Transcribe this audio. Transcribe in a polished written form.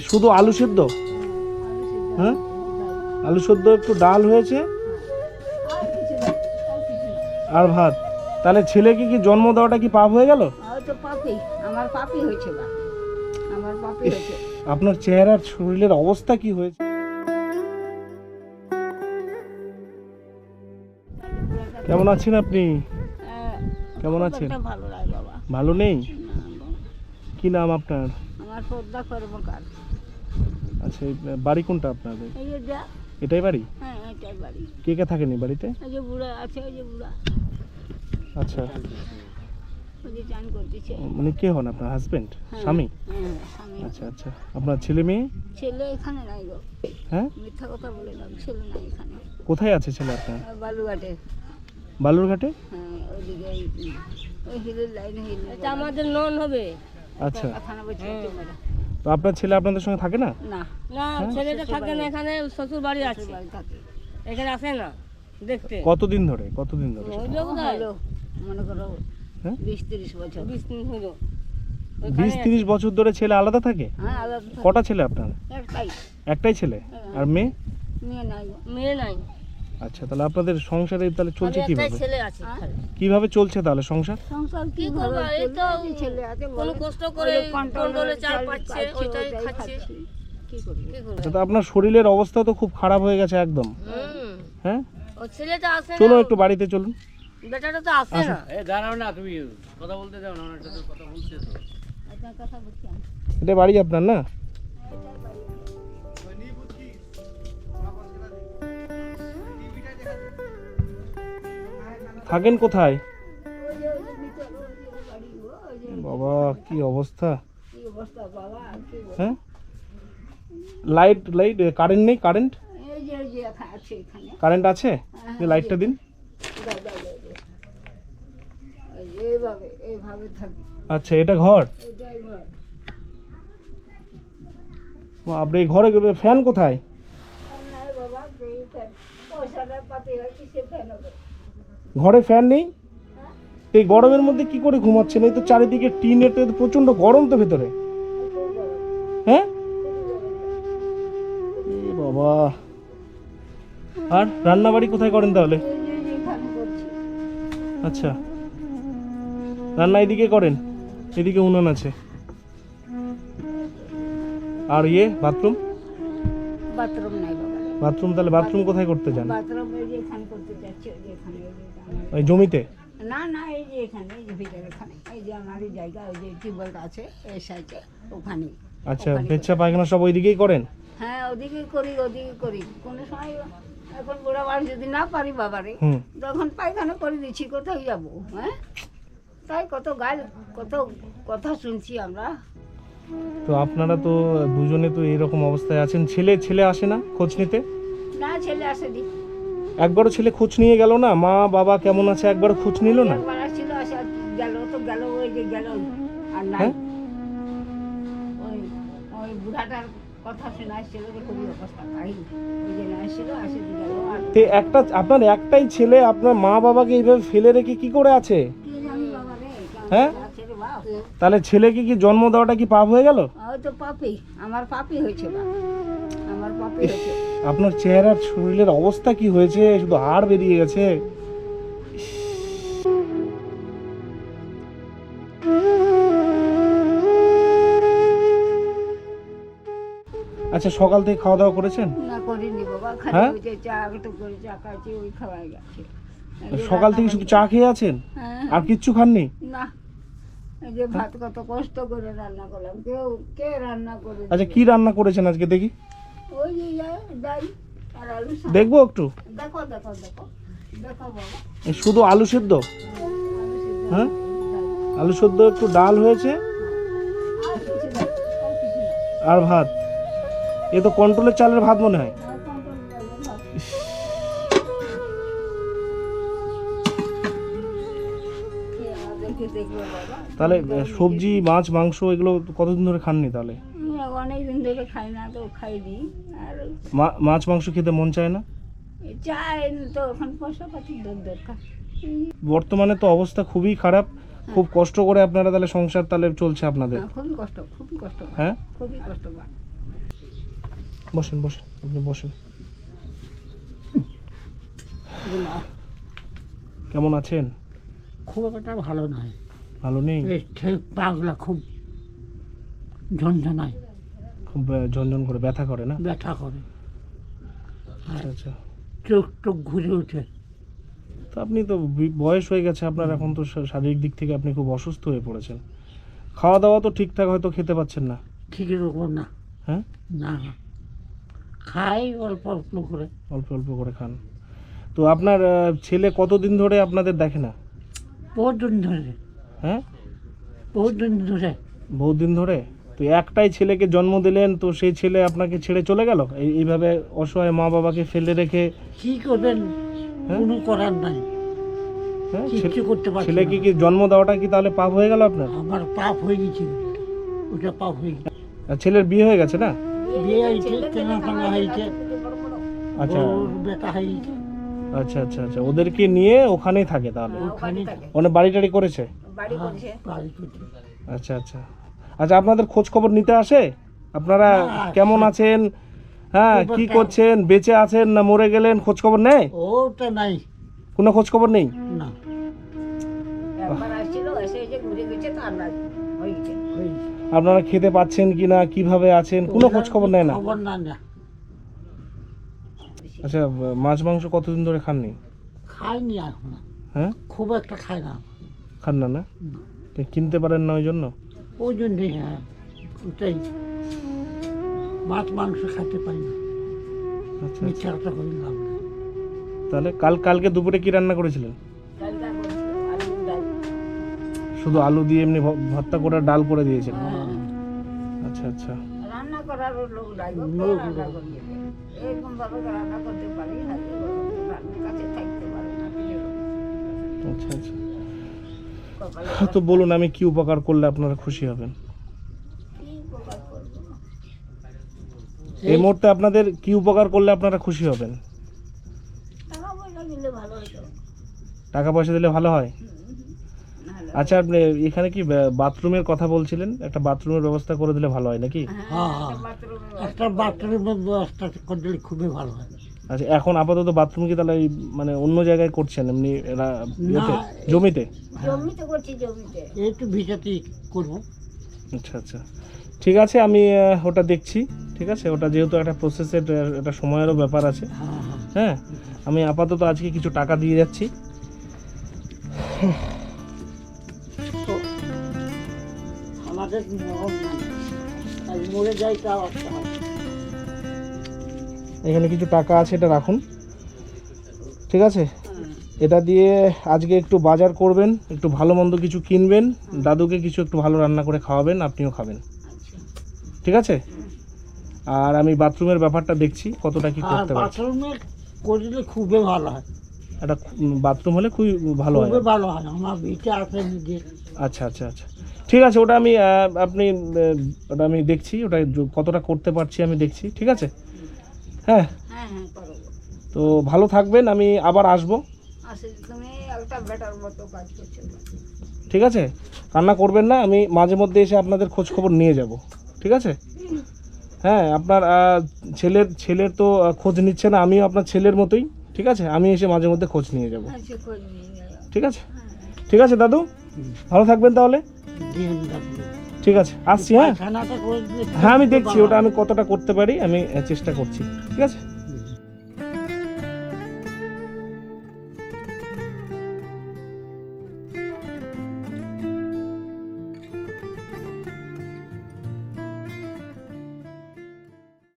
শুধু আলু সেদ্ধ? হ্যাঁ, আলু সেদ্ধ একটু ডাল হয়েছে আর ভাত। তাহলে ছেলেকে কি জন্ম দেওয়াটা কি পাপ হয়ে গেল? আপনার চেহারার শরীরের অবস্থা কি হয়েছে? কেমন আছেন আপনি? কেমন আছেন? ভালো নেই? কি নাম আপনার? আচ্ছা, বাড়ি কোনটা আপনাদের? এটাই বাড়ি? কে কে থাকেন এই বাড়িতে? আচ্ছা, মানে কে হন আপনার? হাজবেন্ড, স্বামী? আচ্ছা আচ্ছা, আপনার ছেলে মেয়ে? ছেলে এখানে নাই গো। হ্যাঁ, মিথ্যা কথা বললাম, ছেলে নাই এখানে। কোথায় আছে ছেলে আপনার? বালুঘাটে। বালুরঘাটে? হ্যাঁ, ওইদিকে ওই হিলের লাইনে এটা আমাদের নন হবে। আচ্ছা, খানা বসে তো আপনার ছেলে আপনাদের সঙ্গে থাকে না? না, না, ছেলেটা থাকে না এখানে, শ্বশুর বাড়ি আছে, বাড়ি থাকে। এখানে আসে না দেখতে। কতদিন ধরে? হইলো বোধহয় হলো মনে করো হ্যাঁ? 20-30 বছর। 20 দিন হইলো। 20-30 বছর ধরে ছেলে আলাদা থাকে? হ্যাঁ, আলাদা থাকে। কটা ছেলে আপনার? একটাই। একটাই ছেলে? আর মেয়ে? মেয়ে নাই গো। মেয়ে নাই, আচ্ছা, তাহলে আপনাদের সংসারে তাহলে চলছে একটাই কিভাবে? ছেলে আছে খালি। কিভাবে চলছে তাহলে সংসার? সংসার কি কি করবো, করবে? এই তো ছেলে আছে, কোনো কষ্ট করে কন্ট্রোলে চাল পাচ্ছে, ওইটাই খাচ্ছে। কি করবে? কি করবে? আচ্ছা, তো আপনার শরীরের অবস্থা তো খুব খারাপ হয়ে গেছে একদম। হ্যাঁ, ও ছেলেটা আসে চলো না, একটু বাড়িতে চলুন। বেটাটা তো আসে না। দাঁড়াও না, তুমি কথা বলতে যাও না, ওনার সাথে কথা বলছে তো। আপনার কথা বলছি আমি। এটা বাড়ি আপনার না? থাকেন কোথায়? বাবা, কি অবস্থা! কি অবস্থা বাবা, কি বলবো? হ্যাঁ, লাইট কারেন্ট নেই? কারেন্ট এই যে আছে এখানে। কারেন্ট আছে? যে লাইটটা দিন। দাও, দাও, দাও, দাও। এইভাবে থাকি। আচ্ছা, এটা ঘর? এটাই ঘর। আপনি এই ঘরে ফ্যান কোথায়? আর নাই বাবা, এই ফ্যান। পয়সাটা পাতে হয়, কিসের ফ্যান হবে? ঘরে ফ্যান নেই? এই গরমের মধ্যে কি করে ঘুমাচ্ছেন? এই তো চারিদিকে টিনের, তো প্রচন্ড গরম তো ভেতরে। হ্যাঁ, এ বাবা। আর রান্না বাড়ি কোথায় করেন তাহলে? এই যে এখানে করছি। আচ্ছা, রান্না এদিকে করেন? এদিকে উনুন আছে। আর বাথরুম? বাথরুম নাই বাবা। বাথরুম তাহলে বাথরুম কোথায় করতে যান? বাথরুম এই যে এখানে করতে যাচ্ছি, ওই যে এখানে, এই যে আমার- ওই জমিতে? না না, এই যে এখানে, এই যে ভিতরে এখানে, এই যে আমার এই জায়গা, ওই যে টিউবওয়েলটা আছে এই সাইডে, ওখানে। আচ্ছা, পেচ্ছা পায়খানা সব ওইদিকেই করেন? হ্যাঁ, ওদিকে করি, ওদিকে করি। কোনো সময় এখন বুড়া বাড়ি যদি না পারি বাবারে, হুম। তখন পায়খানা করে দিচ্ছি, কোথায় যাবো? হ্যাঁ, তাই কত গাল, কত কথা শুনছি আমরা। তো আপনারা তো দুজনে তো এরকম অবস্থায় আছেন। ছেলে আসে না খোঁজ নিতে? না, ছেলে আসেনি। একবারও ছেলে খোঁজ নিয়ে গেল না? মা বাবা কেমন আছে একবার খোঁজ নিল না? একবার আসছিল, আসা গেল তো গেল, ওই যে গেল আর নাই। হ্যাঁ? ওই ওই বুড়াটার কথা শুনে আসছিল যে খুবই অবস্থা তাই, ওই যে আসছিল, আসে দিয়ে গেল। আর তে আপনার একটাই ছেলে, আপনার মা বাবাকে এইভাবে ফেলে রেখে কি করে আছে? কি জানি বাবা রে, কেমন হ্যাঁ? আছে রে বাপ। তাহলে ছেলেকে কি জন্ম দেওয়াটা কি পাপ হয়ে গেল? ওই তো পাপি, আমার পাপি হয়েছে বাপ, আমার পাপি হয়েছে। আপনার চেহারার শরীরের অবস্থা কি হয়েছে? শুধু হাড় বেরিয়ে গেছে। আচ্ছা, সকাল থেকে খাওয়া দাওয়া করেছেন? না, করিনি বাবা, খালি হ্যাঁ? ওই যে চা একটু করে চা খাচ্ছি, ওই খাওয়াই গেছে। সকাল থেকে শুধু চা খেয়ে আছেন? হ্যাঁ, আর কিচ্ছু খাননি? না, এই যে ভাত কত কষ্ট করে রান্না করলাম, কে রান্না করে আচ্ছা, দিবে? কি রান্না করেছেন আজকে দেখি? ওই যে ডাল আর আলু শাক। দেখবো একটু? দেখো দেখো দেখো দেখো বাবা, এই শুধু আলু সেদ্ধ? আলু সিদ্ধ, হ্যাঁ, ডাল। আলু সেদ্ধ, একটু ডাল হয়েছে আর কিছু না, আর কিছু না। আর ভাত। এ তো কন্ট্রোলের চালের ভাত মনে হয়। আর কন্ট্রোল করলে ভাত। কে আমাদেরকে দেখবে বাবা? তাহলে সবজি, মাছ, মাংস এগুলো কতদিন ধরে খাননি তাহলে? আমরা অনেক দিন ধরে খাই না, তো খাইনি। আর মাছ মাংস খেতে মন চায় না? চাই তো, এখন পয়সা পাতি দরকার। বর্তমানে তো অবস্থা খুবই খারাপ। খুব কষ্ট করে আপনারা তাহলে সংসার তাহলে চলছে আপনাদের। খুবই কষ্ট, খুবই কষ্ট, হ্যাঁ, খুবই কষ্ট পায়। বসেন বসেন, আপনি বসেন। কেমন আছেন? খুব একটা ভালো নয়, ভালো নেই? এই ঠিক পাগলা খুব ঝনঝনায়, খুব ঝনঝন করে ব্যথা করে না? ব্যথা করে, আচ্ছা আচ্ছা। চোখ টোক ঘুরে ওঠে। তো আপনি তো বয়স হয়ে গেছে আপনার, এখন তো শারীরিক দিক থেকে আপনি খুব অসুস্থ হয়ে পড়েছেন। খাওয়া দাওয়া তো ঠিকঠাক হয়তো খেতে পাচ্ছেন না? ঠিক রকম না, হ্যাঁ, না খাই অল্প অল্প করে। অল্প অল্প করে খান। তো আপনার ছেলে কতদিন ধরে আপনাদের দেখে না? বহুদিন ধরে, হ্যাঁ, বহুদিন ধরে। বহুত দিন ধরে? তো একটাই ছেলেকে জন্ম দিলেন, তো সেই ছেলে আপনাকে ছেড়ে চলে গেল এইভাবে অসহায় মা বাবাকে ফেলে রেখে? কি করবেন, হ্যাঁ? কোনো করার নাই, হ্যাঁ, কিচ্ছু করতে পারছি ছেলেকে না। কি জন্ম দেওয়াটা কি তাহলে পাপ হয়ে গেল আপনার? আমার পাপ হয়ে গেছে, ওটা পাপ হয়ে গেছে। আর ছেলের বিয়ে হয়ে গেছে না? বিয়ে হয়েছে, কেনাকাটা হয়েছে, আচ্ছা ওর বেটা হয়েছে, আচ্ছা আচ্ছা আচ্ছা, ওদেরকে নিয়ে ওখানেই থাকে তাহলে? ওখানে অনেক বাড়ি টাড়ি করেছে? বাড়ি করেছে। বাড়ি করছে। আচ্ছা আচ্ছা আচ্ছা, আপনাদের খোঁজ খবর নিতে আসে? আপনারা না, কেমন আছেন, হ্যাঁ, খুব কি একটা- করছেন, বেঁচে আছেন না মরে গেলেন, খোঁজ খবর নেয়? ওটা নাই, কোনো খোঁজ খবর নেই? না একবার আসছিল, এসে এই যে ঘুরে গেছে, তো আমরা হয়ে গেছে। হয়েছে। আপনারা খেতে পাচ্ছেন কিনা, কিভাবে আছেন, কোনো খোঁজ খবর নেয় না? খবর না, না আচ্ছা, মাছ মাংস কতদিন ধরে খাননি? খাইনি এখন, হ্যাঁ, খুব একটা খাই না, খান না? না, তো কিনতে পারেন না ওই জন্য? ওই জন্যই। হ্যাঁ, ওটাই, মাছ মাংস খাইতে পারি না, আচ্ছা আচ্ছা। মিথ্যা কথা করে লাভ নেই। তাহলে কালকে দুপুরে কি রান্না করেছিলেন? ডালটা করেছিল, আলু ডাল। শুধু আলু দিয়ে এমনি ভর্তা করে ডাল করে দিয়েছেন? হ্যাঁ, আচ্ছা আচ্ছা রান্না করার লোক লাগবে, লোক রান্না লাগবে। করতে হবে। এরকম ভাবে রান্না করতে পারি, হাতে রান্নার কাছে থাকতে পারে না, আচ্ছা আচ্ছা। কপালে তো বলুন, আমি কি উপকার করলে আপনারা খুশি হবেন? কি উপকার করবো? এই মুহূর্তে আপনাদের কি উপকার করলে আপনারা খুশি হবেন? টাকা পয়সা দিলে ভালো হতো। টাকা পয়সা দিলে ভালো হয়? নাহলে আচ্ছা, আপনি এখানে কি বাথরুমের কথা বলছিলেন, একটা বাথরুমের ব্যবস্থা করে দিলে ভালো হয় নাকি? হ্যাঁ, একটা বাথরুমে একটা বাথরুমের ব্যবস্থা করে দিলে খুবই ভালো হয়। আচ্ছা, এখন আপাতত বাথরুম কি তাহলে মানে অন্য জায়গায় করছেন, এমনি ইয়েতে, না, জমিতে? জমিতে করছি, জমিতে। একটু ভিটাতেই করবো। আচ্ছা আচ্ছা, ঠিক আছে, আমি ওটা দেখছি। ঠিক আছে, ওটা যেহেতু একটা প্রসেসের একটা সময়েরও ব্যাপার আছে। হ্যাঁ, হ্যাঁ, হ্যাঁ, আমি আপাতত আজকে কিছু টাকা দিয়ে যাচ্ছি। তো আমাদের মরণ নাই, আর মরে যাই তাও একটা হয়। এখানে কিছু টাকা আছে, এটা রাখুন। ঠিক আছে, এটা দিয়ে আজকে একটু বাজার করবেন, একটু ভালো মন্দ কিছু কিনবেন, দাদুকে কিছু একটু ভালো রান্না করে খাওয়াবেন, আপনিও খাবেন। ঠিক আছে, আর আমি বাথরুমের ব্যাপারটা দেখছি কতটা কি আর করতে পারছি। বাথরুমে করলে খুবই ভালো হয়, একটা বাথরুম হলে খুবই ভালো হয়। খুবই ভালো হয়। আমার ভিটা আছে নিজের। আচ্ছা আচ্ছা আচ্ছা, ঠিক আছে, ওটা আমি ওটা আমি দেখছি, ওটা কতটা করতে পারছি আমি দেখছি। ঠিক আছে, হ্যাঁ, হ্যাঁ হ্যাঁ, করবো। তো ভালো থাকবেন, আমি আবার আসবো। আসলে তুমি একটা বেটার মতো কাজ করছো। ঠিক আছে, কান্না করবেন না, আমি মাঝে মধ্যে এসে আপনাদের খোঁজ খবর নিয়ে যাব। ঠিক আছে, হ্যাঁ, আপনার ছেলের তো খোঁজ নিচ্ছে না, আমিও আপনার ছেলের মতোই। ঠিক আছে, আমি এসে মাঝে মধ্যে খোঁজ নিয়ে যাব। আচ্ছা, খোঁজ নিয়ে যাও। ঠিক আছে, ঠিক আছে দাদু, ভালো থাকবেন তাহলে। দিয়ে রাখবো। ঠিক আছে, আসছি। হ্যাঁ পায়খানাটা করে দিলে হ্যাঁ, আমি খুব দেখছি ভালো ওটা হয়। আমি কতটা করতে পারি, আমি চেষ্টা করছি। ঠিক আছে।